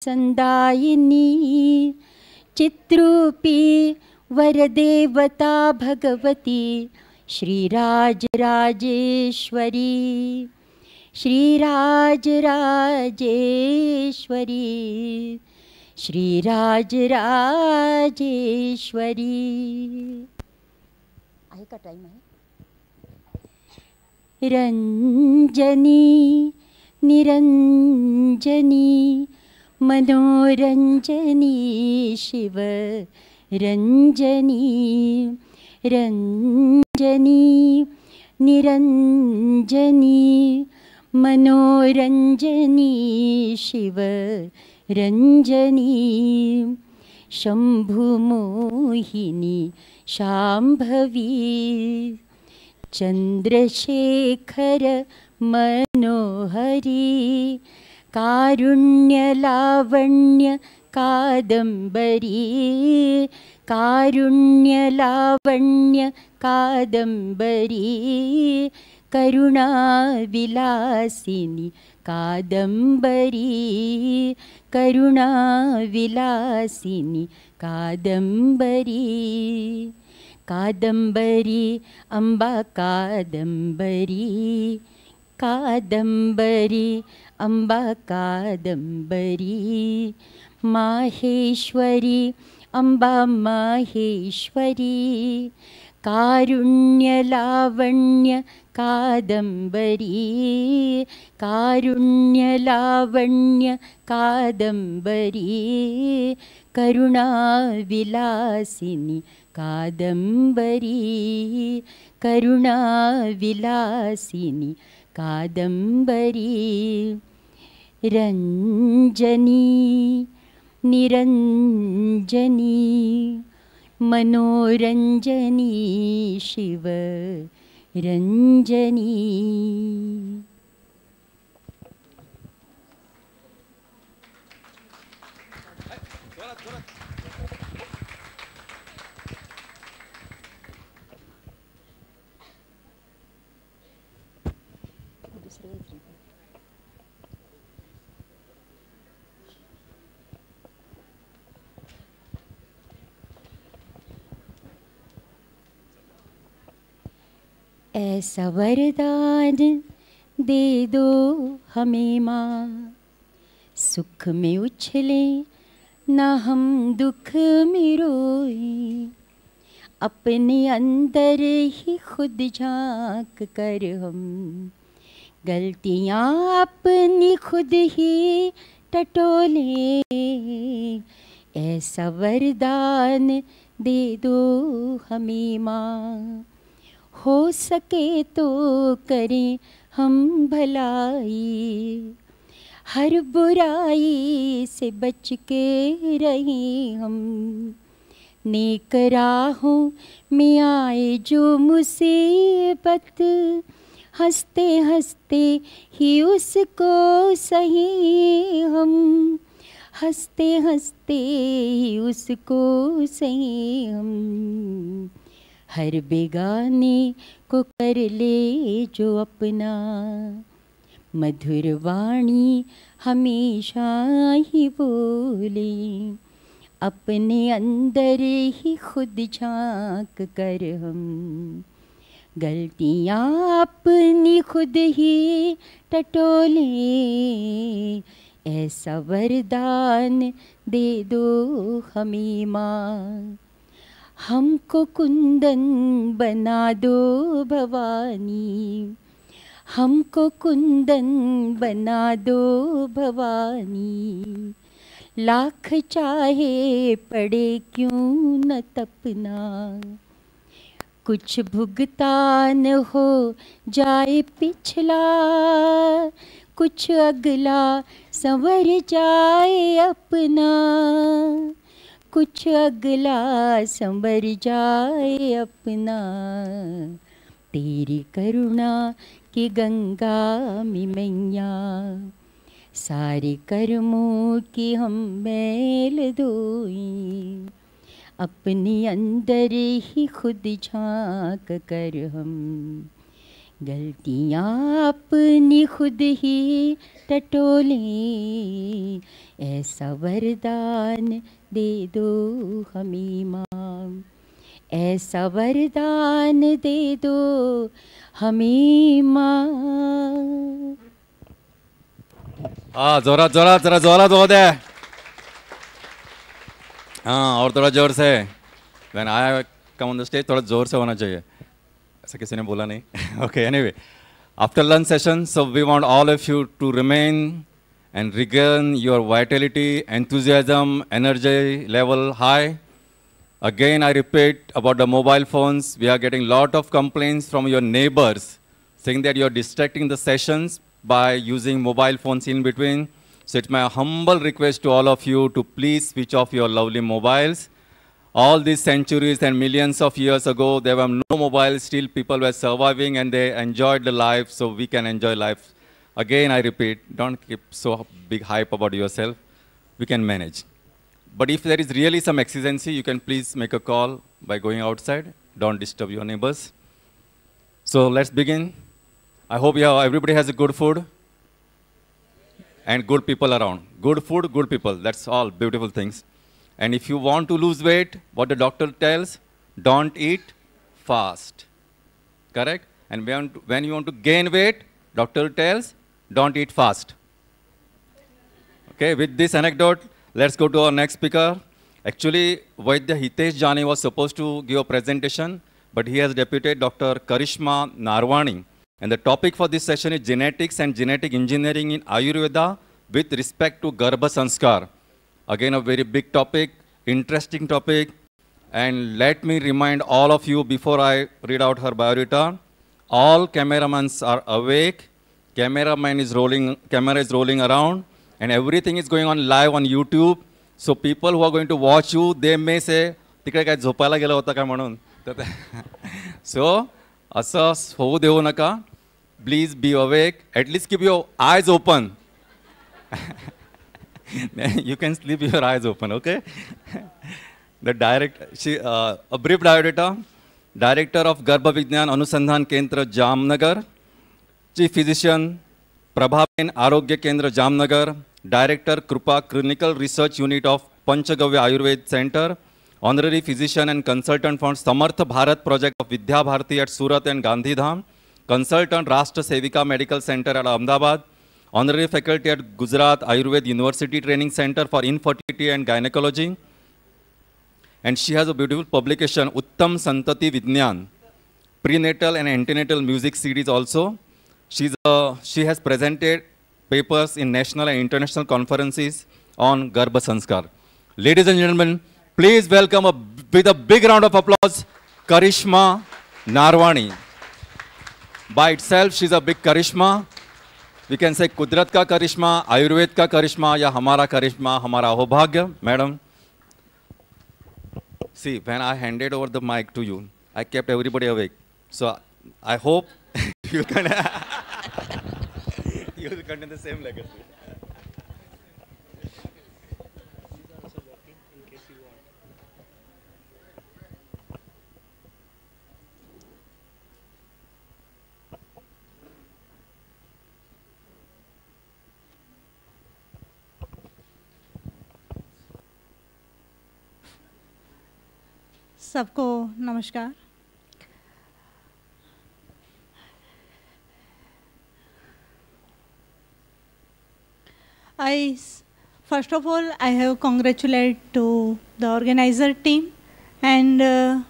संदायिनी चित्रूपी वरदेवता भगवती श्रीराजराजेश्वरी श्रीराजराजेश्वरी श्रीराजराजेश्वरी। आहे का टाइम आहे? रंजनी निरंजनी मनोरंजनी शिव रंजनी रंजनी निरंजनी मनोरंजनी शिव रंजनी शंभुमोहिनी शांभवी चंद्रशेखर मनोहरी कारुण्यलावण्य कादंबरी कारुण्यलावण्य कादंबरी करुणाविलासिनी कादंबरी करुणाविलासिनी कादंबरी कादंबरी अम्बा कादंबरी कादंबरी अम्बा कादंबरी माहेश्वरी अम्बा माहेश्वरी कारुण्यलावण्य कादंबरी कारुण्यलावण्य कादंबरी करुणाविलासिनी कादंबरी करुणाविलासिनी कादंबरी रंजनी निरंजनी मनोरंजनी शिव रंजनी। ऐसा वरदान दे दो हमें माँ, सुख में उछले ना हम दुख में रोए, अपने अंदर ही खुद झांक कर हम गलतियाँ अपनी खुद ही टटोले। ऐसा वरदान दे दो हमें माँ, हो सके तो करें हम भलाई, हर बुराई से बच के रहें हम। नेक राहों में आए जो मुसीबत, हंसते हंसते ही उसको सही हम, हंसते हंसते ही उसको सही हम। हर बेगाने को कर ले जो अपना, मधुर वाणी हमेशा ही बोले, अपने अंदर ही खुद झांक कर हम गलतियाँ अपनी खुद ही टटोले। ऐसा वरदान दे दो हमें माँ, हमको कुंदन बना दो भवानी, हमको कुंदन बना दो भवानी। लाख चाहे पड़े क्यों न तपना, कुछ भुगतान हो जाए पिछला, कुछ अगला संवर जाए अपना, कुछ अगला संवर जाए अपना। तेरी करुणा की गंगा में मैया, सारे कर्मों की हम मैल धोई, अपने अंदर ही खुद झांक कर हम गलतियाँ अपनी खुद ही टटोलें, ऐसा वरदान दे दो हमें माँ, ऐसा वरदान दे दो हमें माँ। हाँ, जोरात जोरात, जरा जोरात हो दे। हाँ, और थोड़ा जोर से। When I come on the stage, थोड़ा जोर से होना चाहिए। ऐसा किसी ने बोला नहीं। Okay, anyway, after lunch session, so we want all of you to remain and regain your vitality, enthusiasm, energy level high. Again, I repeat about the mobile phones. We are getting lot of complaints from your neighbors saying that you're distracting the sessions by using mobile phones in between. So it's my humble request to all of you to please switch off your lovely mobiles. All these centuries and millions of years ago, there were no mobiles, still people were surviving and they enjoyed the life, so we can enjoy life. Again, I repeat, don't keep so big hype about yourself. We can manage. But if there is really some exigency, you can please make a call by going outside. Don't disturb your neighbors. So let's begin. I hope everybody has a good food and good people around. Good food, good people. That's all beautiful things. And if you want to lose weight, what the doctor tells, don't eat fast. Correct? And when you want to gain weight, doctor tells, don't eat fast. Okay, with this anecdote, let's go to our next speaker. Actually, Vaidya Hitesh Jani was supposed to give a presentation, but he has deputed Dr. Karishma Narwani. And the topic for this session is genetics and genetic engineering in Ayurveda with respect to Garbha Sanskar. Again, a very big topic, interesting topic. And let me remind all of you before I read out her biodata, all cameramans are awake, camera is rolling around, and everything is going on live on YouTube. So people who are going to watch you, they may say, "Tikade काय झोपायला गेला होता का म्हणून." So, असं होऊ देऊ नका. Please be awake. At least keep your eyes open. You can sleep with your eyes open, okay? A brief biodata. Director of Garbha Vignan Anusandhan Kendra Jamnagar. Chief Physician Prabhaben Arogya Kendra Jamnagar. Director Krupa Clinical Research Unit of Panchagavya Ayurved Center. Honorary Physician and Consultant for Samarth Bharat Project of Vidya Bharati at Surat and Gandhidham. Consultant Rashtra Sevika Medical Center at Ahmedabad. Honorary Faculty at Gujarat Ayurved University Training Center for Infertility and Gynecology. And she has a beautiful publication, Uttam Santati Vignan, Prenatal and Antenatal Music Series also. She has presented papers in national and international conferences on Garbha Sanskar. Ladies and gentlemen, please welcome with a big round of applause, Karishma Narwani. By itself, she's a big charisma. We can say Kudrat ka karishma, Ayurved ka karishma, ya hamara karishma, hamara ahobhagya. Madam, see, when I handed over the mic to you, I kept everybody awake. So I hope you can you will continue the same legacy. सबको नमस्कार. First of all, I have congratulate to the organizer team, and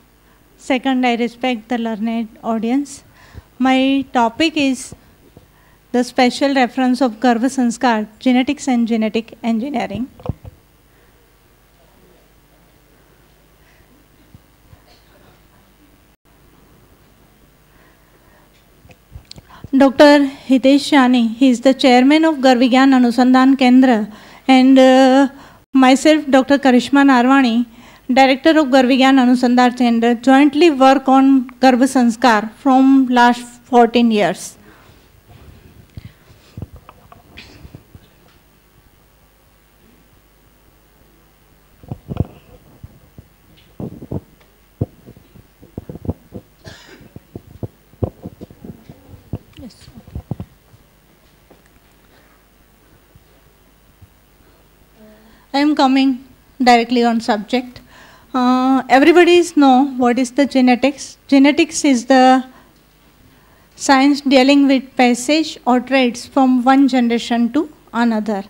second, I respect the learned audience. My topic is the special reference of Garbha Sanskar, genetics and genetic engineering. Dr. Hitesh Jani, he is the chairman of Garvigyan Anusandhan Kendra, and myself, Dr. Karishma Narwani, director of Garvigyan Anusandhan Kendra, jointly work on Garbha Sanskar from last 14 years. I am coming directly on subject. Everybody know what is the genetics. Genetics is the science dealing with passage or traits from one generation to another.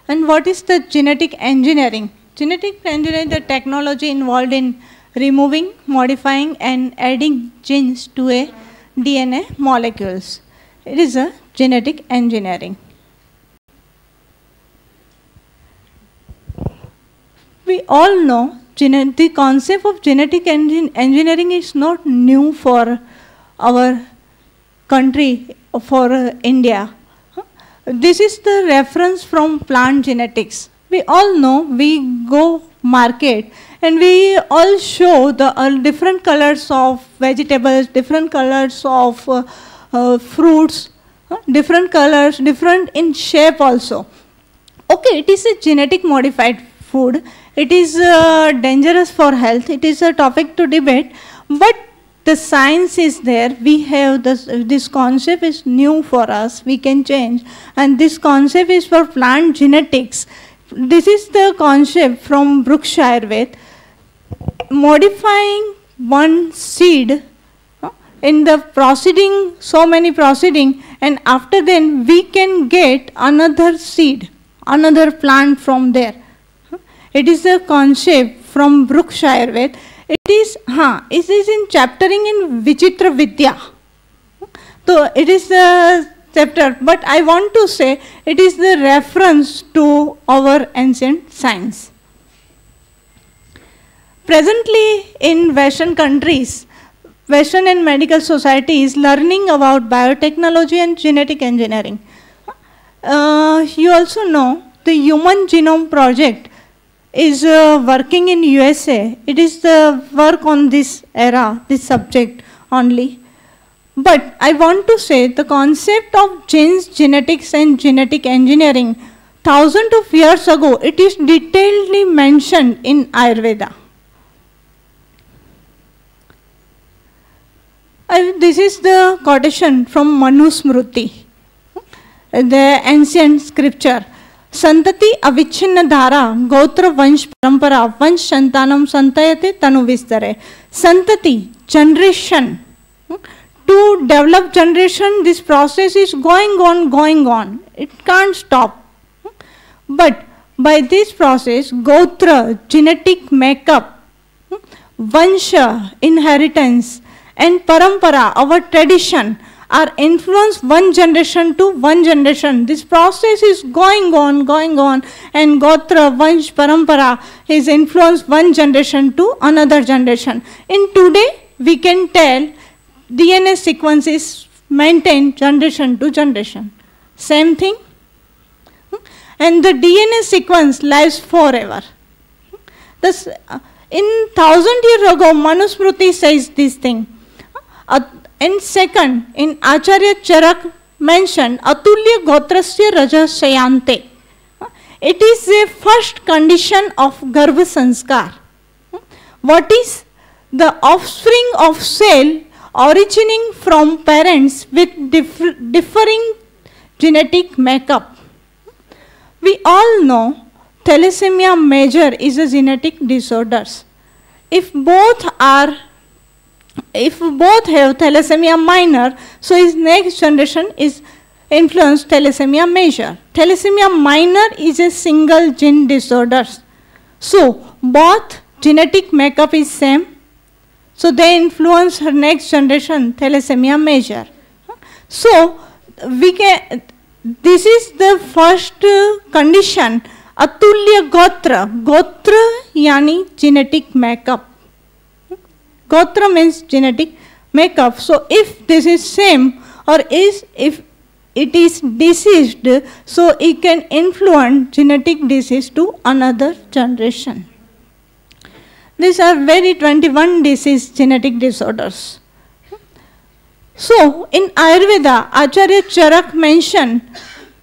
And what is the genetic engineering? Genetic engineering is the technology involved in removing, modifying and adding genes to a DNA molecules. It is a genetic engineering. We all know the concept of genetic engineering is not new for our country, for India. This is the reference from plant genetics. We all know, we go market and we all show the different colors of vegetables, different colors of fruits, different colors, different in shape also. Okay, it is a genetic modified food. It is dangerous for health. It is a topic to debate, but the science is there. We have this concept is new for us. We can change, and this concept is for plant genetics. This is the concept from Brookshire with modifying one seed in the proceeding, so many proceeding, and after then we can get another seed, another plant from there. It is a concept from Brookshire with. It is in chaptering in Vichitra Vidya. So it is the chapter, but I want to say it is the reference to our ancient science. Presently in Western countries, Western and medical society is learning about biotechnology and genetic engineering. You also know the Human Genome Project is working in USA. It is the work on this era, this subject only. But I want to say the concept of genes, genetics and genetic engineering, thousands of years ago, it is detailedly mentioned in Ayurveda. This is the quotation from Manusmriti, the ancient scripture. Santati avichinna dhara gotra vansh parampara vansh shantanam santayate tanu vistare. Santati, generation. To develop generation, this process is going on. It can't stop. But by this process, gotra, genetic makeup, vansha, inheritance, and parampara, our tradition, are influenced one generation to one generation. This process is going on, and gotra, vansh, parampara is influenced one generation to another generation. In today, we can tell DNA sequence is maintained generation to generation. Same thing. And the DNA sequence lives forever. This, in 1,000 years ago, Manusmriti says this thing. And second, in Acharya Charak mentioned, Atulya Gotrasya Rajashayante. It is a first condition of Garbha Sanskar. What is the offspring of cell originating from parents with differing genetic makeup. We all know thalassemia major is a genetic disorder. If both have thalassemia minor, so his next generation is influenced thalassemia major. Thalassemia minor is a single gene disorder. So both genetic makeup is same. So they influence her next generation thalassemia major. So this is the first condition, atulya gotra. Gotra yani genetic makeup. Gotra means genetic makeup. So if this is same or if it is diseased, so it can influence genetic disease to another generation. These are very 21 disease genetic disorders. So in Ayurveda, Acharya Charak mentioned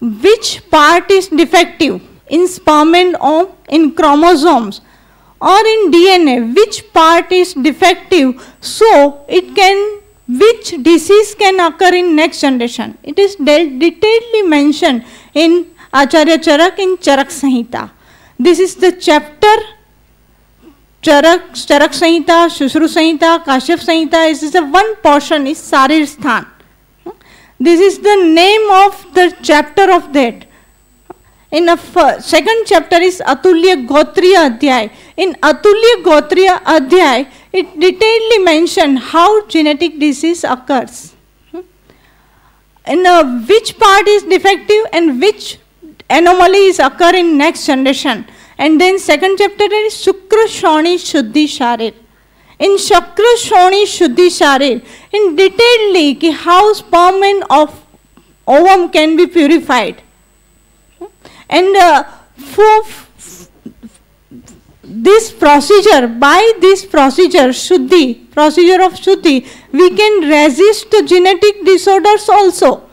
which part is defective in sperm and ovum, in chromosomes, or in DNA, which part is defective, so which disease can occur in next generation. It is detailedly mentioned in Acharya Charak in Charak Samhita. This is the chapter. Charak Samhita, Shushru Samhita, Kashyap Samhita. This is the one portion is Sarir Sthan. This is the name of the chapter of that. In the second chapter is Atulya Gotriya Adhyay. In Atulya Gotriya Adhyay, it detailedly mentions how genetic disease occurs. And which part is defective and which anomalies occur in next generation. And then second chapter is Shukra Shoni Shuddhi Sharir. In Shukra Shoni Shuddhi Sharir, in detailedly how sperm and of ovum can be purified. And for this procedure, by this procedure of Shuddhi, we can resist the genetic disorders also.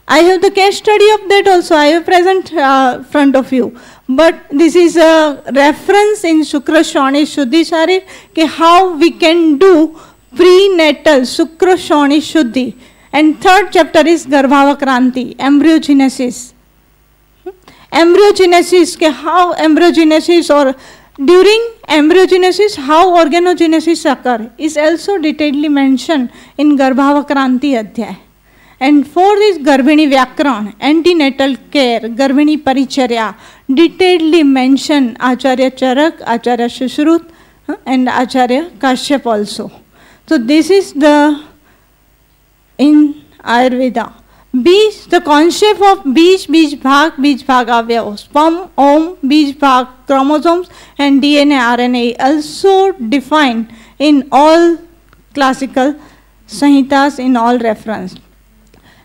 I have the case study of that also. I have present front of you. But this is a reference in Shukra Shoni Shuddhi Sharir how we can do prenatal Shukra Shoni Shuddhi. And third chapter is Garbhavakranti, embryogenesis. Embryogenesis, how embryogenesis or during embryogenesis, how organogenesis occur is also detailedly mentioned in Garbhavakranti Adhyay. And fourth is Garbhini Vyakran, antenatal care, Garbhini Paricharya, detailedly mentioned Acharya Charak, Acharya Shushrut, and Acharya Kashyap also. So this is the in Ayurveda. Bij, the concept of Bij Bhag Avyav, sperm, ovum, Bij Bhag, chromosomes and DNA, RNA also defined in all classical Samhitas in all reference.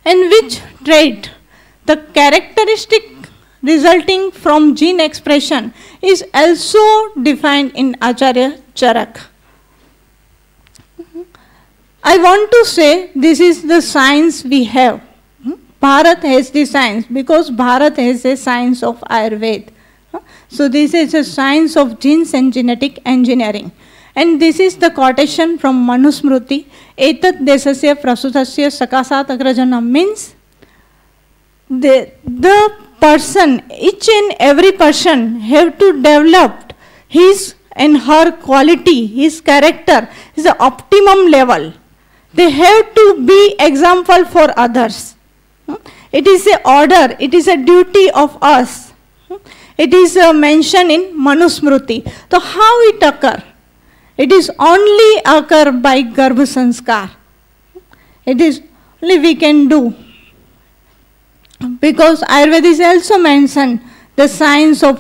And which trait, the characteristic resulting from gene expression is also defined in Acharya Charak. I want to say this is the science we have. Bharat has the science because Bharat has a science of Ayurveda. So this is a science of genes and genetic engineering. And this is the quotation from Manusmruti. Etat desasya prasutasya sakasat agrajanam means the person, each and every person have to develop his and her quality, his character, is the optimum level. They have to be example for others. It is a order, it is a duty of us. It is mentioned in Manusmruti. So how it occur? It is only occur by Garbha Sanskar. It is only we can do. Because Ayurveda is also mentioned the science of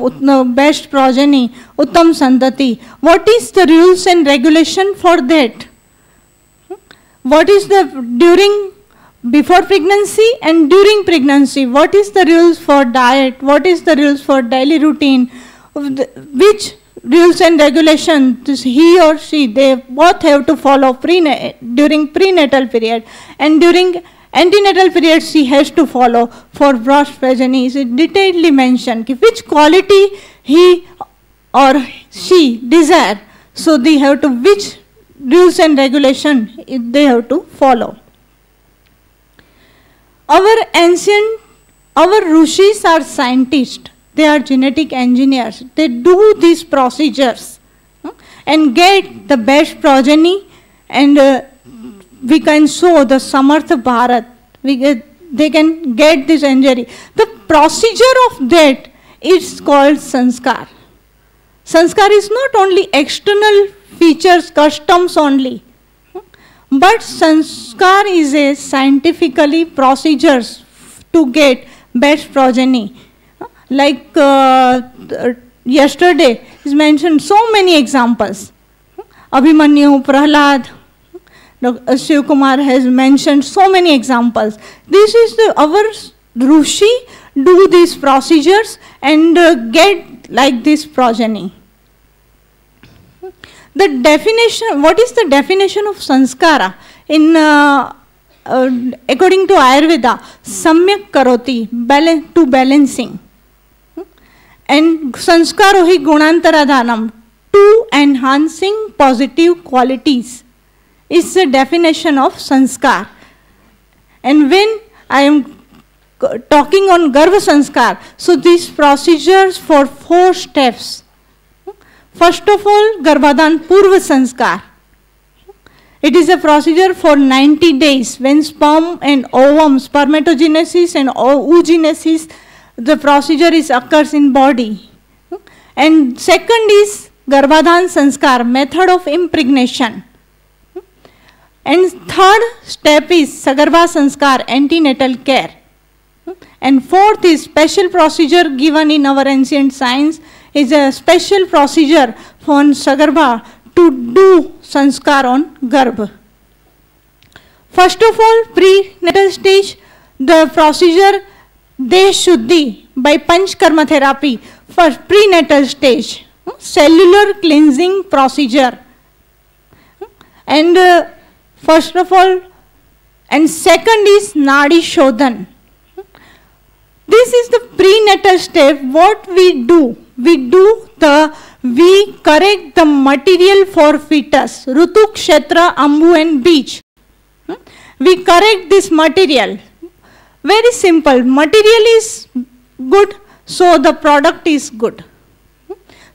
best progeny, Uttam Santati. What is the rules and regulation for that? What is the before pregnancy and during pregnancy? What is the rules for diet? What is the rules for daily routine? Which rules and regulations he or she, they both have to follow during prenatal period, and during antenatal period she has to follow for breast progeny. Is detailedly mentioned which quality he or she desire, so they have to which rules and regulation they have to follow. Our Rishis are scientists. They are genetic engineers. They do these procedures and get the best progeny, and we can show the Samartha Bharat. They can get this injury. The procedure of that is called Sanskar. Sanskar is not only external features, customs only, but Sanskar is a scientifically procedures to get best progeny. Like yesterday is mentioned so many examples. Abhimanyu, Prahlad, Shiv Kumar has mentioned so many examples. This is our Rishi do these procedures and get like this progeny. The definition, what is the definition of sanskara? In according to Ayurveda, samyak karoti, to balancing. And sanskaro hi gunantaradhanam, to enhancing positive qualities, is the definition of sanskar. And when I am talking on Garbha Sanskar. So these procedures for 4 steps. First of all, Garbhadan Purva Sanskar. It is a procedure for 90 days when sperm and ovum, spermatogenesis and oogenesis, the procedure occurs in body. And second is Garbhadan Sanskar, method of impregnation. And third step is Sagarbha Sanskar, antenatal care. And fourth is special procedure given in our ancient science, is a special procedure for Sagarbha to do sanskar on Garbha. First of all, prenatal stage, the procedure Deh Shuddhi by Panchkarma therapy for prenatal stage, cellular cleansing procedure. And first of all, and second is Nadi Shodhan. This is the prenatal step. What we do? We correct the material for fetus, Rutu, Kshetra, Ambu and Beach. We correct this material. Very simple. Material is good, so the product is good.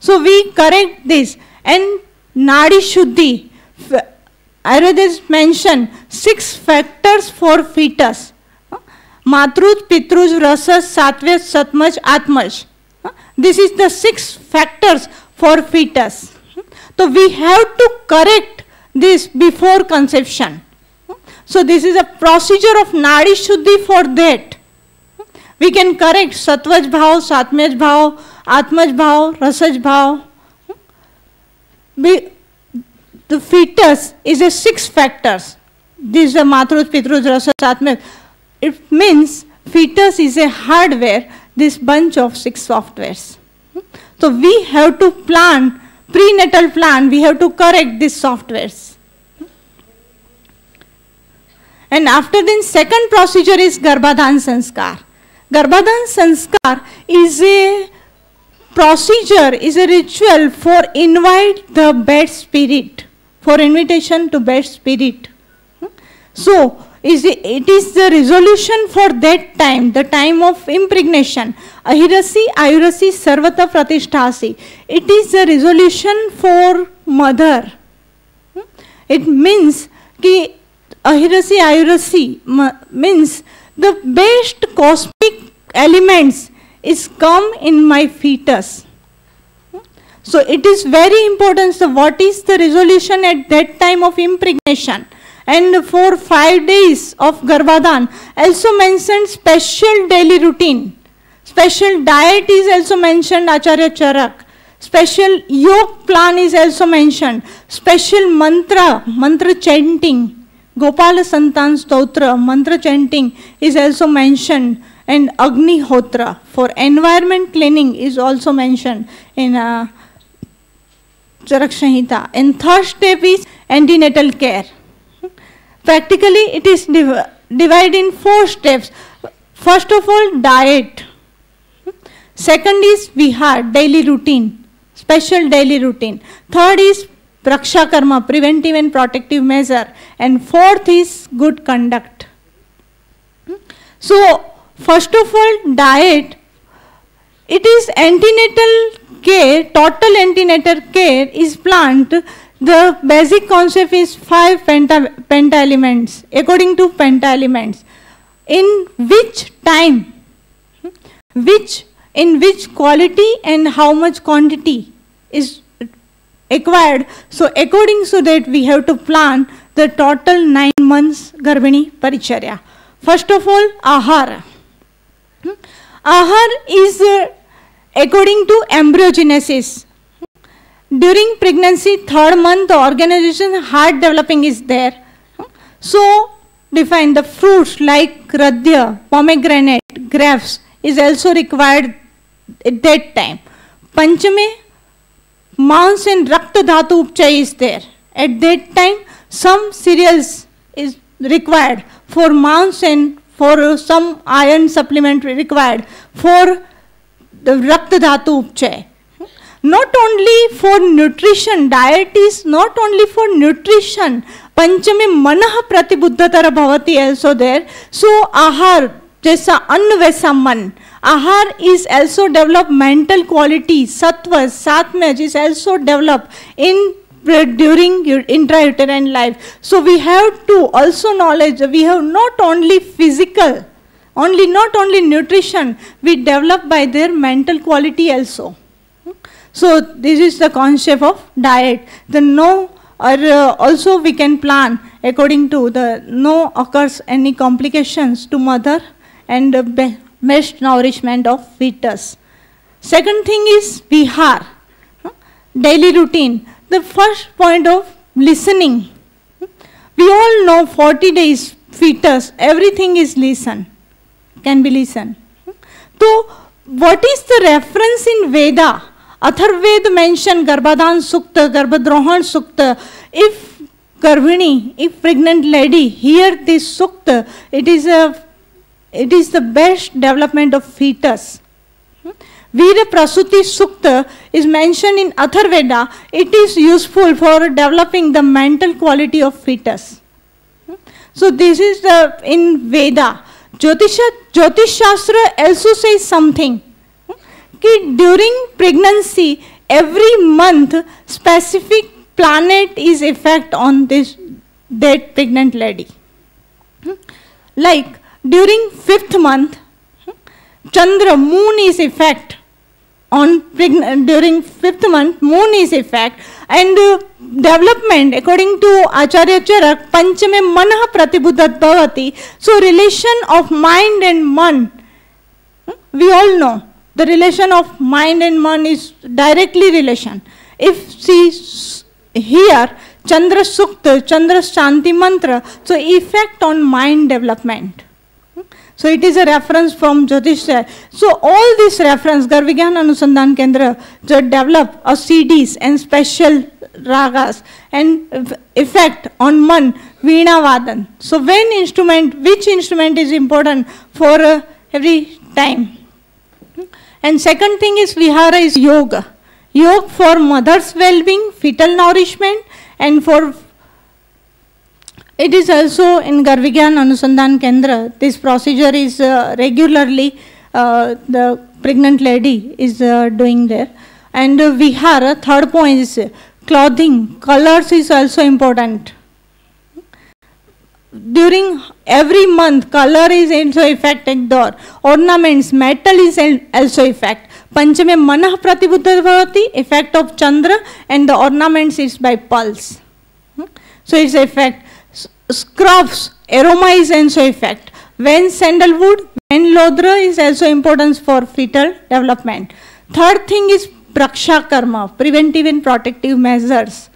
So we correct this. And Nadi Shuddhi, Ayurveda mentioned 6 factors for fetus. Matruj, Pitruj, Rasas, Sattvaj, Satmaj, Atmaj. This is the 6 factors for fetus. So we have to correct this before conception. So this is a procedure of Nadi Shuddhi for that. We can correct Satvaj Bhav, Satmaj Bhav, Atmaj Bhav, Rasaj Bhav. The fetus is a 6 factors. This is a Matruj, Pitruj, Rasaj, Atmaj. It means fetus is a hardware, this bunch of 6 softwares. So we have to plan, prenatal plan, we have to correct these softwares. And after then, second procedure is Garbhadan Sanskar. Garbhadan Sanskar is a procedure, is a ritual for invite the bed spirit, for invitation to bed spirit. So it is the resolution for that time, the time of impregnation. Ahirasi, Ayurasi, Sarvata Pratisthasi. It is the resolution for mother. It means ki Ahirasi, Ayurasi means the best cosmic elements is come in my fetus. So it is very important. So what is the resolution at that time of impregnation? And for 5 days of Garbhadan, also mentioned special daily routine. Special diet is also mentioned, Acharya Charak. Special yoga plan is also mentioned. Special mantra chanting, Gopala Santan Stotra, mantra chanting is also mentioned. And Agni Hotra for environment cleaning is also mentioned in Charak Shanhita. And third step is antenatal care. Practically, it is divided in 4 steps. First of all, diet. Second is Vihar, daily routine, special daily routine. Third is Praksha Karma, preventive and protective measure. And fourth is good conduct. So, first of all, diet. It is antenatal care, total antenatal care is planned. The basic concept is 5 penta elements, according to penta elements. In which time, in which quality and how much quantity is acquired. So according to that, we have to plan the total 9 months Garbhini Paricharya. First of all, Ahara. Ahar is according to embryogenesis. During pregnancy, 3rd month, the organization heart developing is there. So, define the fruits like radya, pomegranate, grapes is also required at that time. Panchame, Mans and Rakta Dhatu Upchay is there. At that time, some cereals is required for Mans and for some iron supplement required for the Rakta Dhatu Upchay. Not only for nutrition, diet is not only for nutrition. Panchame manah pratibuddhatara bhavati also there. So ahar, जैसा अन्न वैसा मन. Ahar is also develop mental quality, sattva, satmaj is also developed in during your intrauterine life. So we have to also knowledge, we have not only physical, not only nutrition, we develop by their mental quality also. So this is the concept of diet. The no, or also we can plan according to the no occurs any complications to mother and best nourishment of fetus. Second thing is vihar, daily routine. The first point of listening. We all know 40 days fetus, everything is listen, can be listened. So what is the reference in Veda? Atharved mention Garbhadan Sukta, Garbhadrohan Sukta. If Garbhini, if pregnant lady hear this Sukta, it is the best development of fetus. Veera Prasuti Sukta is mentioned in Atharveda. It is useful for developing the mental quality of fetus. So this is the in Veda. Jyotish Shastra also says something. During pregnancy, every month specific planet is effect on that pregnant lady. Like during 5th month, Chandra, moon is effect on during 5th month, moon is effect, and development according to Acharya Charak, Panchame Manah Pratibuddhat Bhavati. So relation of mind and man, we all know the relation of mind and man is directly relation. If see here Chandra Sukta, Chandra Shanti Mantra, so effect on mind development. So it is a reference from Jyotish. So all this reference, Garvigyan Anusandhan Kendra, develop a CDs and special ragas and effect on man, Veena Vadan. So when instrument, which instrument is important for every time. And second thing is Vihara is yoga. Yoga for mother's well-being, fetal nourishment, and for it is also in Garvigyan Anusandhan Kendra. This procedure is regularly the pregnant lady is doing there. And Vihara, third point is clothing. Colors is also important. During every month, color is also effect. Ornaments, metal is also effect. Panchame Manah Pratibuddha Bhavati, effect of Chandra, and the ornaments is by pulse. So it's effect. Scrubs, aroma is also effect. When sandalwood, when lodra is also important for fetal development. Third thing is Praksha Karma, preventive and protective measures.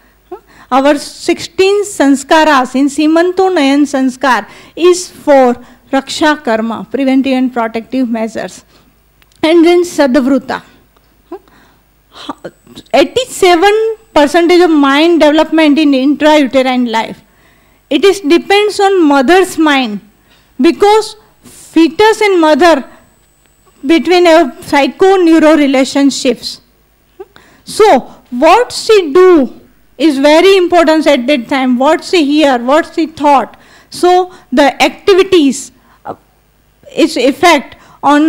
Our 16 sanskaras in Simanto Nayan Sanskar is for Raksha Karma, preventive and protective measures. And then Sadvruta. 87% of mind development in intrauterine life. It is depends on mother's mind, because fetus and mother between a psycho-neuro relationships. So what she do is very important at that time. What she hear, what she thought. So the activities its effect on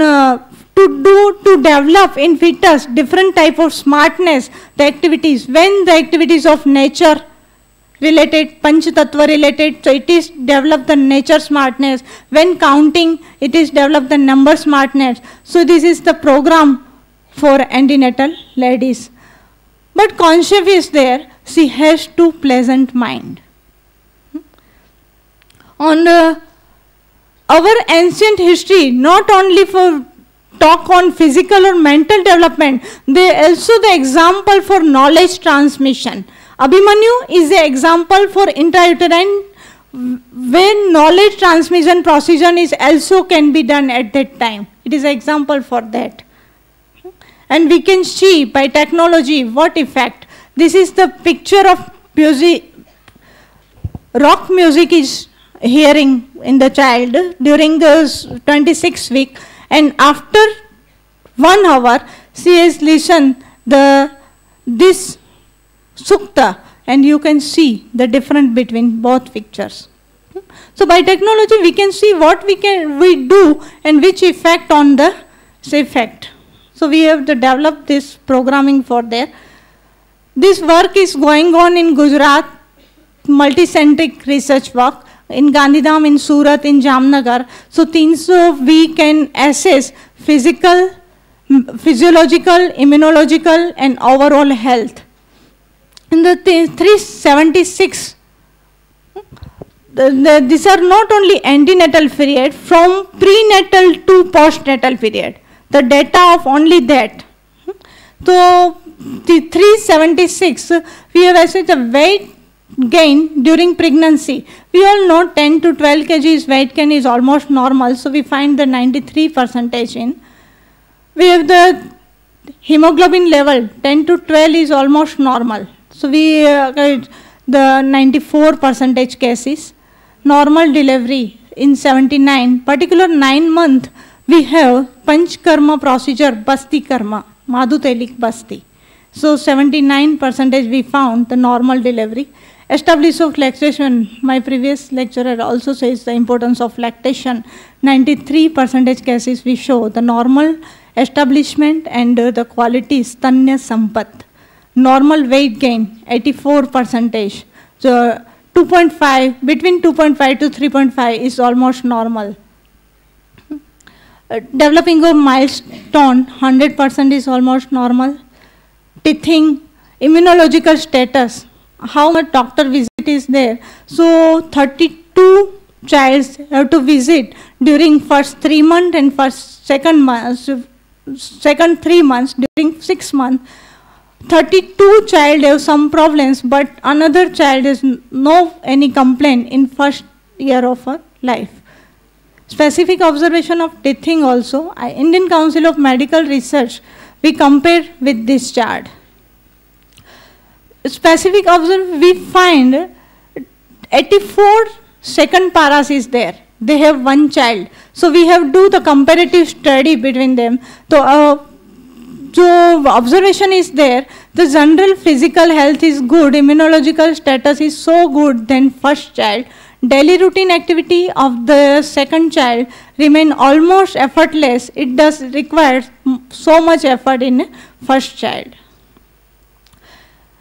to develop in fetus different type of smartness. The activities, when the activities of nature related, Panch Tattva related, so it is develop the nature smartness. When counting, it is develop the number smartness. So this is the program for antenatal ladies. But concept is there, she has to pleasant mind. On our ancient history, not only for talk on physical or mental development, they also the example for knowledge transmission. Abhimanyu is the example for intrauterine, when knowledge transmission procedure is also can be done at that time. It is an example for that. And we can see by technology what effect. This is the picture of music. Rock music is hearing in the child during the 26th week, and after 1 hour she has listened this sukta, and you can see the difference between both pictures. So by technology we can see what we do and which effect on the effect. So we have to develop this programming for there. This work is going on in Gujarat, multicentric research work, in Gandhidham, in Surat, in Jamnagar. So we can assess physical, physiological, immunological and overall health. In the 376, these are not only antenatal period, from prenatal to postnatal period. The data of only that. So the 376, we have assessed the weight gain during pregnancy. We all know 10 to 12 kgs weight gain is almost normal, so we find the 93% in. We have the hemoglobin level, 10 to 12 is almost normal. So we get the 94% cases. Normal delivery in 79, particular 9 month, we have Panchkarma procedure, Basti Karma, Madhutelik Basti. So 79% we found the normal delivery. Establish of lactation, my previous lecturer also says the importance of lactation. 93% cases we show the normal establishment and the quality Stanya Sampat. Normal weight gain, 84%. So 2.5, between 2.5 to 3.5 is almost normal. Developing a milestone, 100% is almost normal. Teething, immunological status, how much doctor visit is there. So 32 childs have to visit during first 3 months and second 3 months, during 6 months. 32 child have some problems, but another child has no any complaint in first year of her life. Specific observation of teething also, Indian Council of Medical Research, we compare with this chart. Specific observation, we find 84 second paras is there. They have one child. So we have do the comparative study between them. So observation is there, the general physical health is good, immunological status is so good than first child. Daily routine activity of the second child remain almost effortless. It does require so much effort in first child.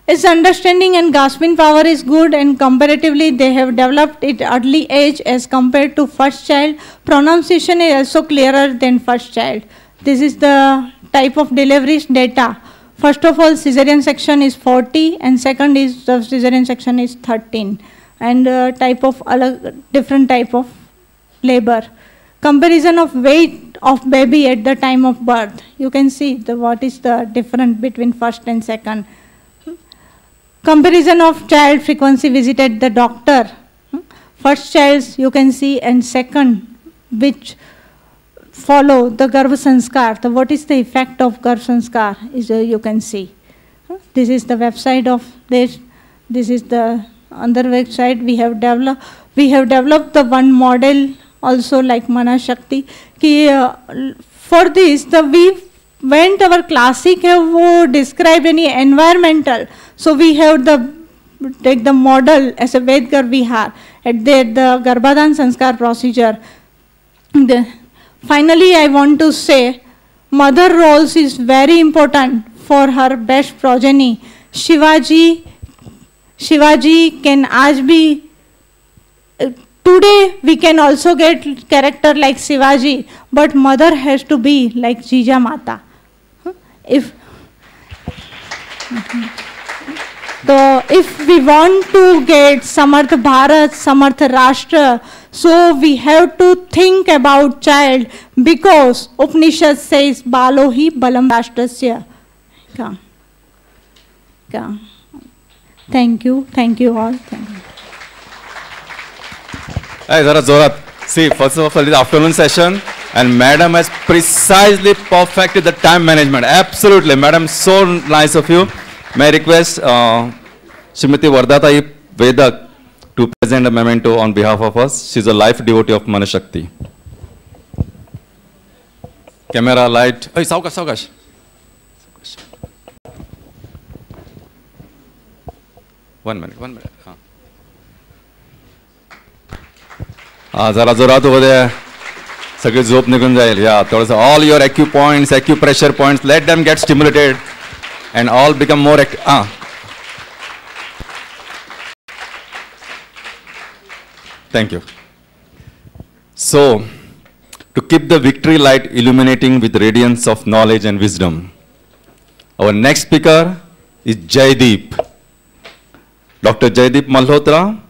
Its understanding and grasping power is good, and comparatively they have developed it early age as compared to first child. Pronunciation is also clearer than first child. This is the type of deliveries data. First of all, cesarean section is 40 and second is the cesarean section is 13, and type of different type of labor. Comparison of weight of baby at the time of birth. You can see what is the difference between first and second. Comparison of child frequency visited the doctor. First child you can see, and second which follow the Garbh Sanskar. What is the effect of Garbh Sanskar is you can see. This is the website of this. This is the other website we have developed. We have developed the one model also like Manashakti. For this, we went our classic have described any environmental. So we have take the model as a Vedgar Vihar at the Garbhadan Sanskar procedure. Finally, I want to say mother roles is very important for her best progeny. Shivaji can aaj be, today we can also get character like Shivaji, but mother has to be like Jija Mata. If we want to get Samarth Bharat, Samarth Rashtra, so we have to think about child, because Upanishad says, Balo hi balam rashtrasya. Thank you all. Thank you. Hey, Zara Zorat. See, first of all, this afternoon session, and Madam has precisely perfected the time management. Absolutely, Madam, so nice of you. May I request Srimati Vardata Vedak to present a memento on behalf of us. She's a life devotee of Manashakti. Camera, light. Hey, Saukash. One minute. जरा जोरात होऊ द्या, सगळी झोप निघून जाईल. या थोडंसं all your acupoints, acupressure points, let them get stimulated and all become more Thank you. So, to keep the victory light illuminating with radiance of knowledge and wisdom, our next speaker is Jaideep. Dr. Jaideep Malhotra.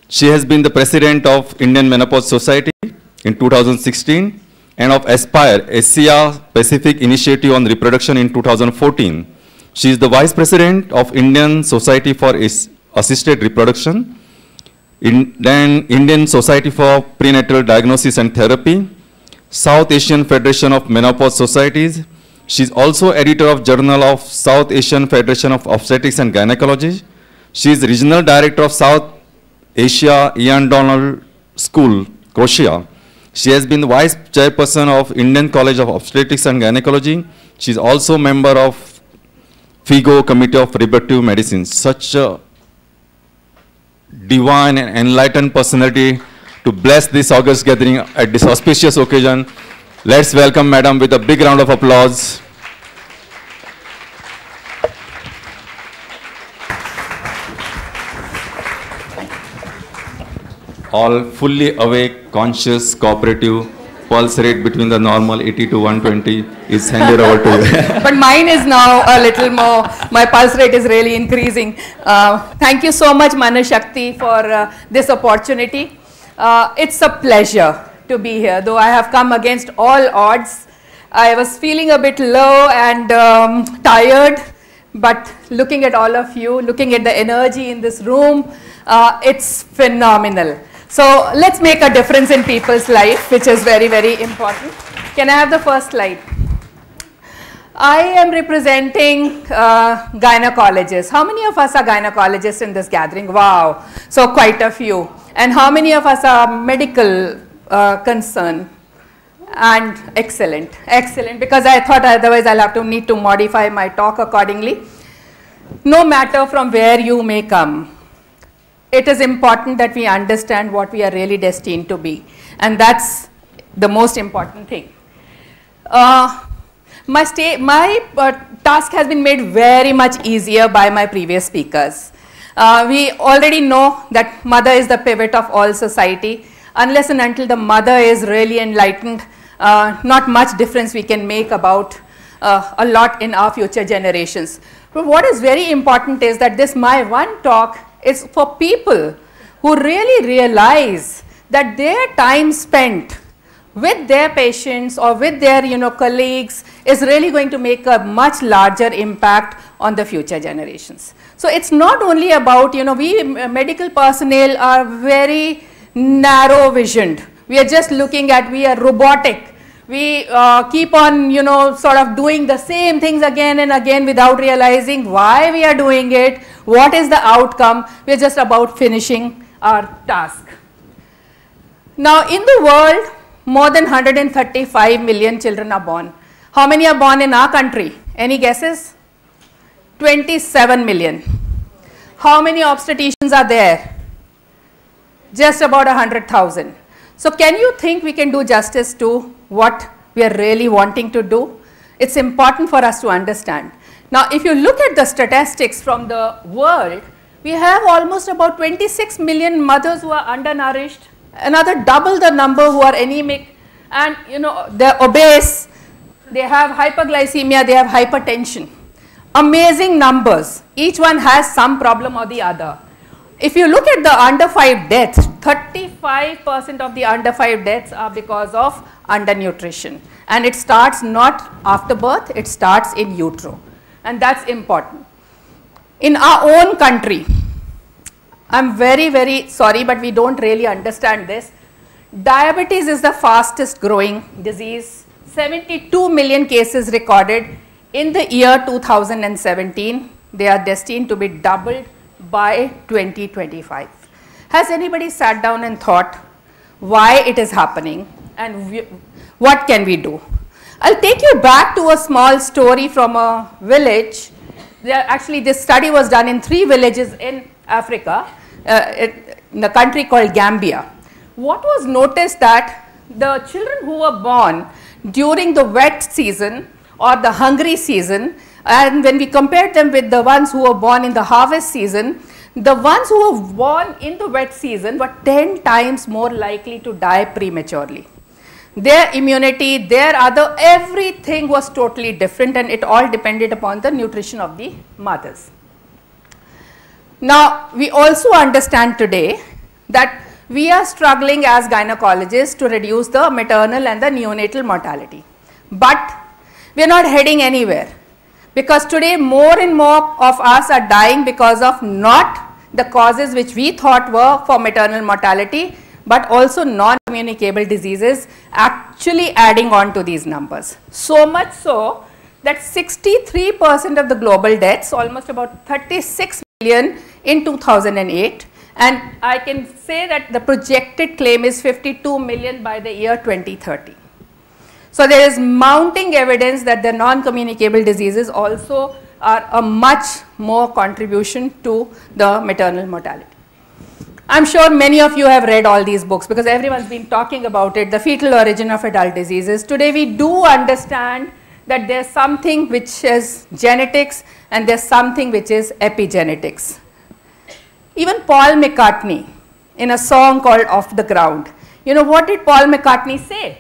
She has been the president of Indian Menopause Society in 2016 and of Aspire, Asia Pacific Initiative on Reproduction in 2014. She is the vice president of Indian Society for Assisted Reproduction, then Indian Society for Prenatal Diagnosis and Therapy, South Asian Federation of Menopause Societies. She is also editor of Journal of South Asian Federation of Obstetrics and Gynecology. She is regional director of South Asia Ian Donald School, Croatia. She has been the vice chairperson of Indian College of Obstetrics and Gynecology. She is also member of FIGO Committee of Reproductive Medicine. Such a divine and enlightened personality to bless this august gathering at this auspicious occasion. Let's welcome Madam with a big round of applause. All fully awake, conscious, cooperative, pulse rate between the normal 80 to 120 is handed over to you. But mine is now a little more, my pulse rate is really increasing. Thank you so much, Manashakti, for this opportunity. It's a pleasure to be here, though I have come against all odds. I was feeling a bit low and tired, but looking at all of you, looking at the energy in this room, it's phenomenal. So let's make a difference in people's life, which is very, very important. Can I have the first slide? I am representing gynecologists. How many of us are gynecologists in this gathering? Wow, so quite a few. And how many of us are medical concern? And excellent, excellent, because I thought otherwise I'll need to modify my talk accordingly. No matter from where you may come, it is important that we understand what we are really destined to be, and that's the most important thing. My task has been made very much easier by my previous speakers. We already know that mother is the pivot of all society. Unless and until the mother is really enlightened, not much difference we can make about a lot in our future generations. But what is very important is that this my one talk is for people who really realize that their time spent with their patients or with their colleagues is really going to make a much larger impact on the future generations. So it's not only about, we medical personnel are very narrow visioned. We are just looking at, we are robotic. We keep on, sort of doing the same things again and again without realizing why we are doing it, what is the outcome. We are just about finishing our task. Now in the world, more than 135 million children are born. How many are born in our country? Any guesses? 27 million. How many obstetricians are there? Just about 100,000. So can you think we can do justice to what we are really wanting to do? It's important for us to understand. Now if you look at the statistics from the world, we have almost about 26 million mothers who are undernourished, another double the number who are anemic, and they're obese, they have hyperglycemia, they have hypertension. Amazing numbers. Each one has some problem or the other. If you look at the under 5 deaths, 35% of the under 5 deaths are because of undernutrition. And it starts not after birth, it starts in utero. And that's important. In our own country, I'm very, very sorry, but we don't really understand this. Diabetes is the fastest growing disease. 72 million cases recorded in the year 2017. They are destined to be doubled by 2025. Has anybody sat down and thought why it is happening and what can we do? I'll take you back to a small story from a village. Actually, this study was done in 3 villages in Africa, in a country called Gambia, what was noticed that the children who were born during the wet season or the hungry season, and when we compared them with the ones who were born in the harvest season, the ones who were born in the wet season were 10 times more likely to die prematurely. Their immunity, their other, everything was totally different, and it all depended upon the nutrition of the mothers. Now, we also understand today that we are struggling as gynecologists to reduce the maternal and the neonatal mortality. But we are not heading anywhere, because today more and more of us are dying because of not the causes which we thought were for maternal mortality, but also non-communicable diseases actually adding on to these numbers. So much so that 63% of the global deaths, almost about 36 million in 2008, and I can say that the projected claim is 52 million by the year 2030. So there is mounting evidence that the non-communicable diseases also are a much more contribution to the maternal mortality. I'm sure many of you have read all these books because everyone's been talking about it, the fetal origin of adult diseases. Today we do understand that there's something which is genetics and there's something which is epigenetics. Even Paul McCartney, in a song called Off the Ground, you know, what did Paul McCartney say?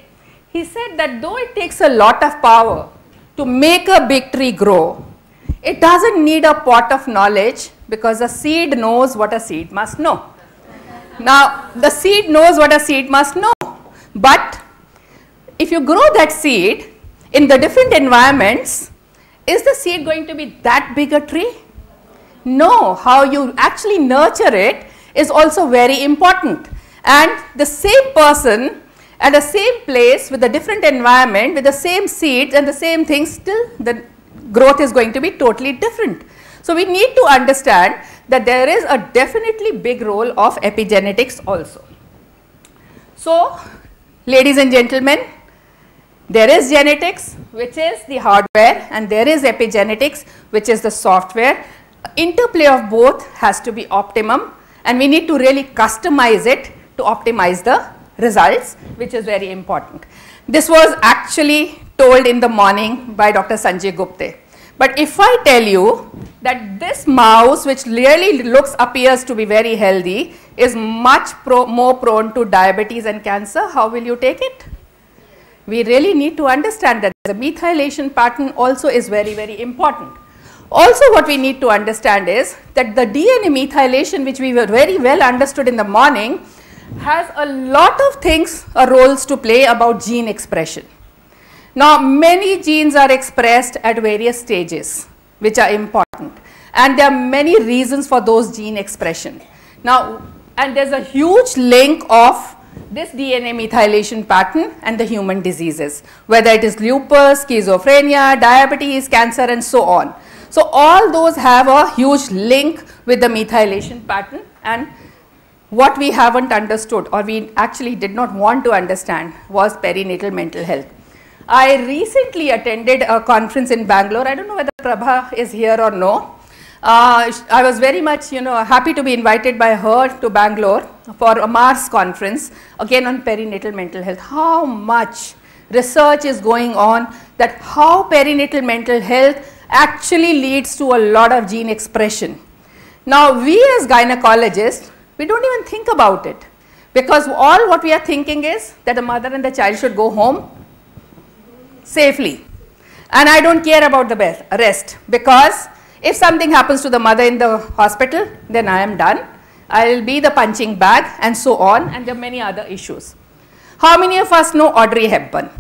He said that though it takes a lot of power to make a big tree grow, it doesn't need a pot of knowledge, because a seed knows what a seed must know. Now, the seed knows what a seed must know, but if you grow that seed in the different environments, is the seed going to be that big a tree? No, how you actually nurture it is also very important. And the same person at the same place with a different environment, with the same seeds and the same things, still the growth is going to be totally different. So we need to understand that there is a definitely big role of epigenetics also. So, ladies and gentlemen, there is genetics, which is the hardware, and there is epigenetics, which is the software. Interplay of both has to be optimum, and we need to really customize it to optimize the results, which is very important. This was actually told in the morning by Dr. Sanjay Gupte. But if I tell you that this mouse, which really appears to be very healthy, is much more prone to diabetes and cancer, how will you take it? We really need to understand that the methylation pattern also is very, very important. Also, what we need to understand is that the DNA methylation, which we were very well understood in the morning, has a lot of things, roles to play about gene expression. Now, many genes are expressed at various stages, which are important, and there are many reasons for those gene expression. Now, and there's a huge link of this DNA methylation pattern and the human diseases, whether it is lupus, schizophrenia, diabetes, cancer, and so on. So all those have a huge link with the methylation pattern, and what we haven't understood, or we actually did not want to understand, was perinatal mental health. I recently attended a conference in Bangalore. I don't know whether Prabha is here or no. I was very much, happy to be invited by her to Bangalore for a Mars conference, again on perinatal mental health. How much research is going on that how perinatal mental health actually leads to a lot of gene expression. Now, we as gynecologists, we don't even think about it, because all what we are thinking is that the mother and the child should go home safely, and I don't care about the rest, because if something happens to the mother in the hospital, then I am done. I will be the punching bag, and so on, and there are many other issues. How many of us know Audrey Hepburn?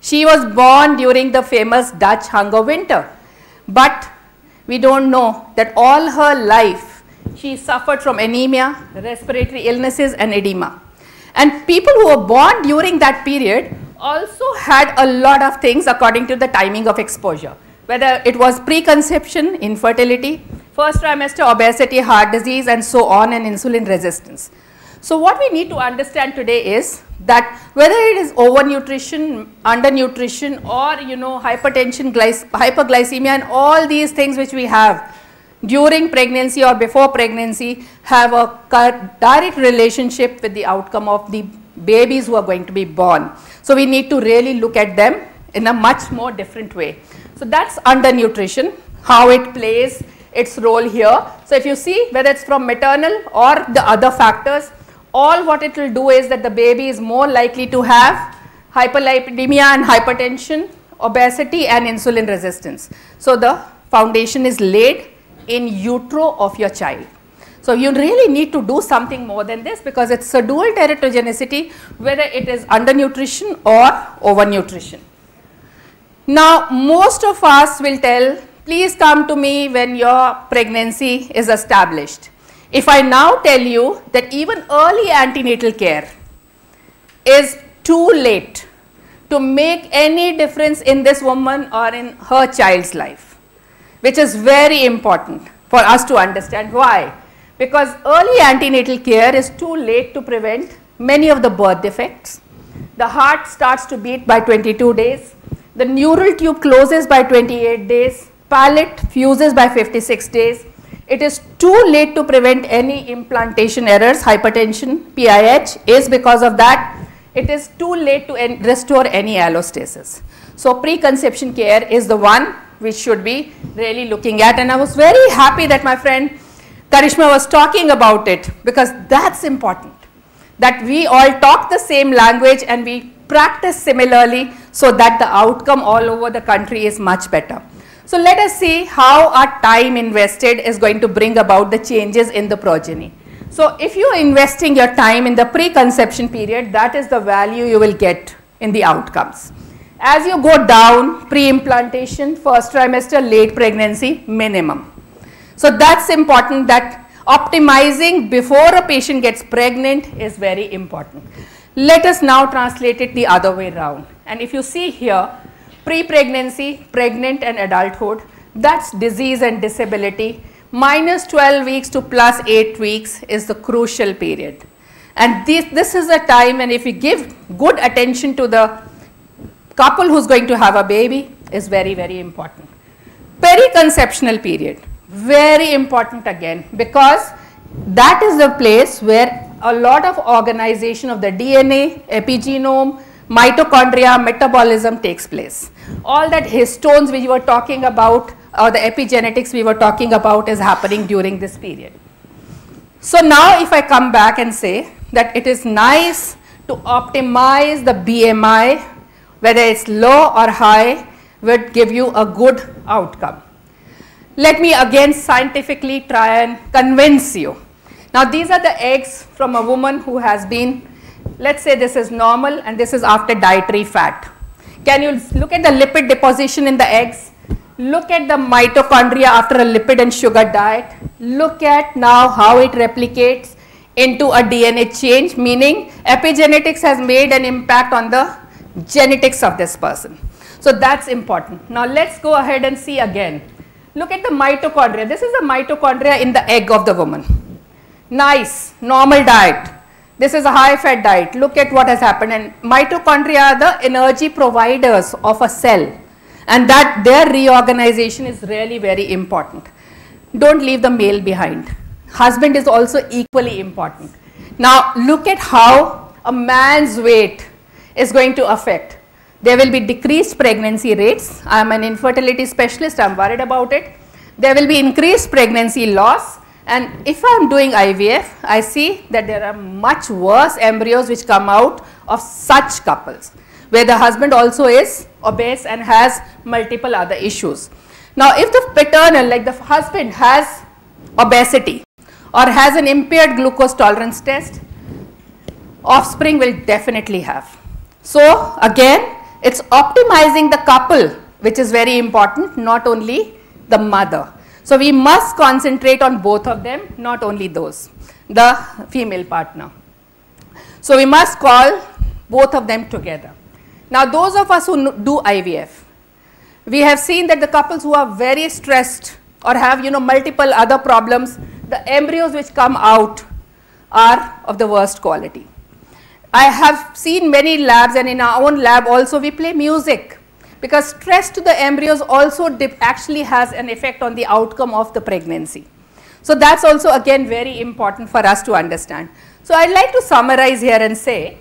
She was born during the famous Dutch hunger winter, but we don't know that all her life she suffered from anemia, respiratory illnesses, and edema. And people who were born during that period also had a lot of things according to the timing of exposure, whether it was preconception, infertility, first trimester, obesity, heart disease, and so on, and insulin resistance. So what we need to understand today is that whether it is overnutrition, undernutrition, or hypertension, hyperglycemia, and all these things which we have, during pregnancy or before pregnancy have a direct relationship with the outcome of the babies who are going to be born. So we need to really look at them in a much more different way. So that's undernutrition, how it plays its role here. So if you see whether it's from maternal or the other factors, all what it will do is that the baby is more likely to have hyperlipidemia and hypertension, obesity and insulin resistance. So the foundation is laid in utero of your child. So you really need to do something more than this, because it's a dual teratogenicity, whether it is undernutrition or overnutrition. Now most of us will tell, please come to me when your pregnancy is established. If I now tell you that even early antenatal care is too late to make any difference in this woman or in her child's life, which is very important for us to understand. Why? Because early antenatal care is too late to prevent many of the birth defects. The heart starts to beat by 22 days. The neural tube closes by 28 days. Palate fuses by 56 days. It is too late to prevent any implantation errors. Hypertension, PIH is because of that. It is too late to restore any allostasis. So preconception care is the one which should be really looking at, and I was very happy that my friend Karishma was talking about it, because that's important, that we all talk the same language and we practice similarly, so that the outcome all over the country is much better. So let us see how our time invested is going to bring about the changes in the progeny. So if you are investing your time in the preconception period, that is the value you will get in the outcomes. As you go down, pre-implantation, first trimester, late pregnancy, minimum. So that's important, that optimizing before a patient gets pregnant is very important. Let us now translate it the other way around. And if you see here, pre-pregnancy, pregnant and adulthood, that's disease and disability. Minus 12 weeks to plus 8 weeks is the crucial period. And this is a time when if we give good attention to the couple who's going to have a baby is very, very important. Periconceptional period, very important again, because that is the place where a lot of organization of the DNA, epigenome, mitochondria, metabolism takes place. All that histones we were talking about, or the epigenetics we were talking about, is happening during this period. So now if I come back and say that it is nice to optimize the BMI, whether it's low or high, would give you a good outcome. Let me again scientifically try and convince you. Now these are the eggs from a woman who has been, let's say this is normal and this is after dietary fat. Can you look at the lipid deposition in the eggs? Look at the mitochondria after a lipid and sugar diet. Look at now how it replicates into a DNA change, meaning epigenetics has made an impact on the genetics of this person. So that's important. Now let's go ahead and see again. Look at the mitochondria. This is the mitochondria in the egg of the woman. Nice, normal diet. This is a high fat diet. Look at what has happened. And mitochondria are the energy providers of a cell, and that their reorganization is really very important. Don't leave the male behind. Husband is also equally important. Now look at how a man's weight is going to affect. There will be decreased pregnancy rates. I am an infertility specialist, I am worried about it. There will be increased pregnancy loss, and if I am doing IVF, I see that there are much worse embryos which come out of such couples, where the husband also is obese and has multiple other issues. Now if the paternal, like the husband, has obesity or has an impaired glucose tolerance test, offspring will definitely have. So again, it's optimizing the couple which is very important, not only the mother. So we must concentrate on both of them, not only those, the female partner. So we must call both of them together. Now those of us who do IVF, we have seen that the couples who are very stressed or have multiple other problems, the embryos which come out are of the worst quality. I have seen many labs, and in our own lab also we play music, because stress to the embryos also actually has an effect on the outcome of the pregnancy. So that's also again very important for us to understand. So I'd like to summarize here and say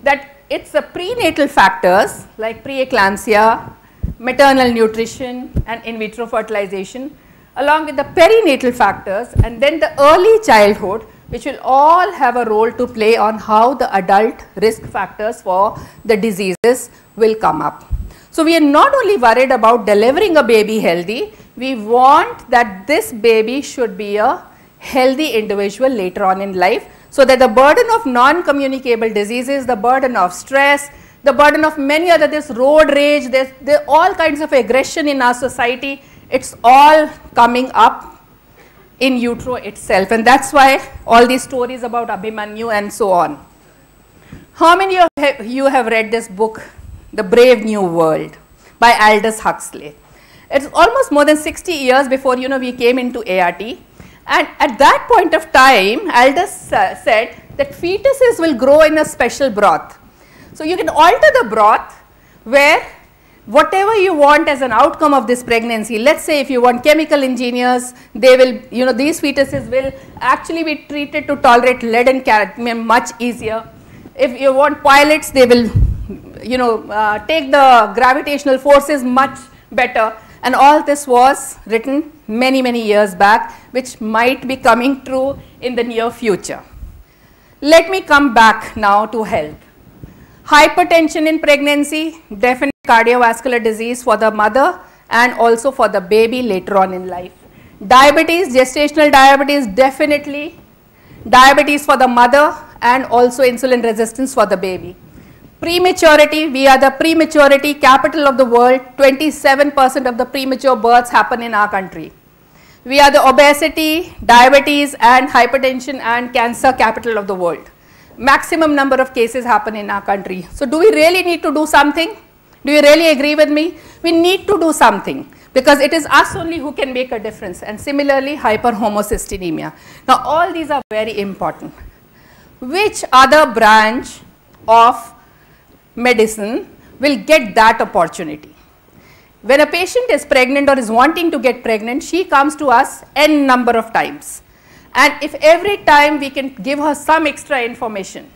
that it's the prenatal factors like preeclampsia, maternal nutrition and in vitro fertilization, along with the perinatal factors and then the early childhood, which will all have a role to play on how the adult risk factors for the diseases will come up. So we are not only worried about delivering a baby healthy, we want that this baby should be a healthy individual later on in life, so that the burden of non-communicable diseases, the burden of stress, the burden of many other, this road rage, there are all kinds of aggression in our society, it's all coming up in utero itself, and that's why all these stories about Abhimanyu and so on. How many of you have read this book, The Brave New World by Aldous Huxley? It's almost more than 60 years before we came into ART, and at that point of time Aldous said that fetuses will grow in a special broth. So you can alter the broth where whatever you want as an outcome of this pregnancy, let's say if you want chemical engineers, they will, these fetuses will actually be treated to tolerate lead and cadmium much easier. If you want pilots, they will, take the gravitational forces much better. And all this was written many, many years back, which might be coming true in the near future. Let me come back now to health. Hypertension in pregnancy, definite cardiovascular disease for the mother and also for the baby later on in life. Diabetes, gestational diabetes, definitely diabetes for the mother and also insulin resistance for the baby. Prematurity, we are the prematurity capital of the world. 27% of the premature births happen in our country. We are the obesity, diabetes and hypertension and cancer capital of the world. Maximum number of cases happen in our country. So do we really need to do something? Do you really agree with me? We need to do something because it is us only who can make a difference. And similarly, hyperhomocystinemia. Now all these are very important. Which other branch of medicine will get that opportunity? When a patient is pregnant or is wanting to get pregnant, she comes to us n number of times. And if every time we can give her some extra information,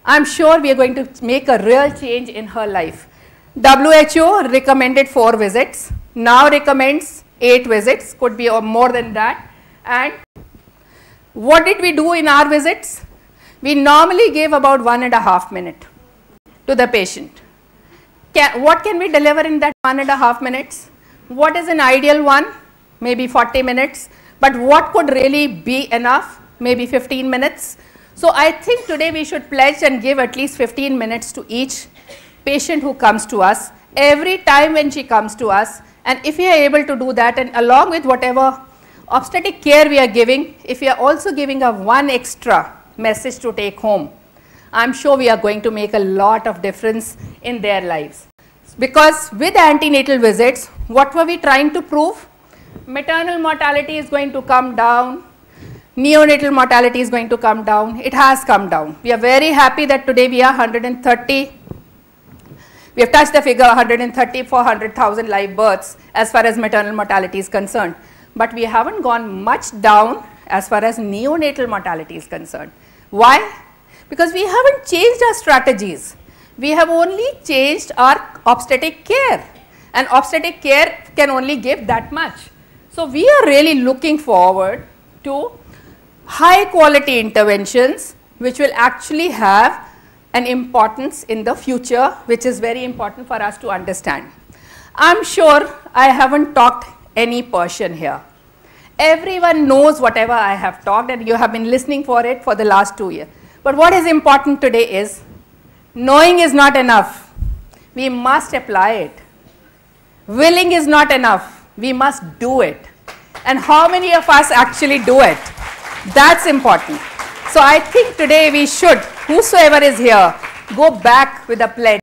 I'm sure we are going to make a real change in her life. WHO recommended 4 visits, now recommends 8 visits, could be more than that. And what did we do in our visits? We normally gave about 1.5 minutes to the patient. What can we deliver in that 1.5 minutes? What is an ideal one? Maybe 40 minutes. But what could really be enough? Maybe 15 minutes. So I think today we should pledge and give at least 15 minutes to each patient who comes to us, every time when she comes to us. And if we are able to do that, and along with whatever obstetric care we are giving, if we are also giving a one extra message to take home, I'm sure we are going to make a lot of difference in their lives. Because with antenatal visits, what were we trying to prove? Maternal mortality is going to come down, neonatal mortality is going to come down. It has come down. We are very happy that today we are 130. We have touched the figure 130 for 100,000 live births as far as maternal mortality is concerned. But we haven't gone much down as far as neonatal mortality is concerned. Why? Because we haven't changed our strategies. We have only changed our obstetric care. And obstetric care can only give that much. So we are really looking forward to high quality interventions which will actually have an importance in the future, which is very important for us to understand. I'm sure I haven't talked any Persian here. Everyone knows whatever I have talked and you have been listening for it for the last 2 years. But what is important today is, knowing is not enough. We must apply it. Willing is not enough. We must do it. And how many of us actually do it? That's important. So I think today we should, whosoever is here, go back with a pledge